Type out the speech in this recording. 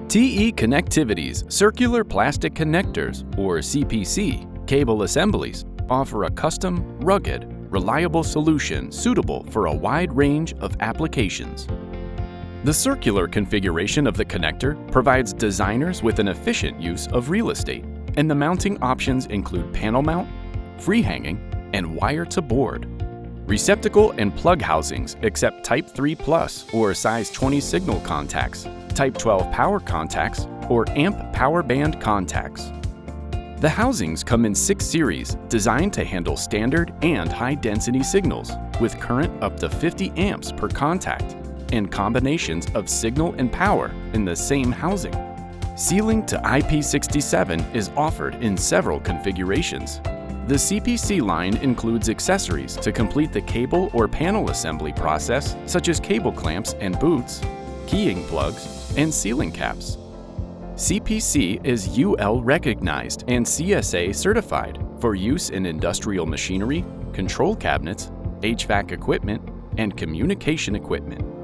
TE Connectivity's circular plastic connectors, or CPC, cable assemblies offer a custom, rugged, reliable solution suitable for a wide range of applications. The circular configuration of the connector provides designers with an efficient use of real estate, and the mounting options include panel mount, free hanging, and wire to board. Receptacle and plug housings accept Type 3 Plus or size 20 signal contacts, Type 12 power contacts, or amp power band contacts. The housings come in 6 series designed to handle standard and high-density signals with current up to 50 amps per contact and combinations of signal and power in the same housing. Sealing to IP67 is offered in several configurations. The CPC line includes accessories to complete the cable or panel assembly process, such as cable clamps and boots, keying plugs, and sealing caps. CPC is UL recognized and CSA certified for use in industrial machinery, control cabinets, HVAC equipment, and communication equipment.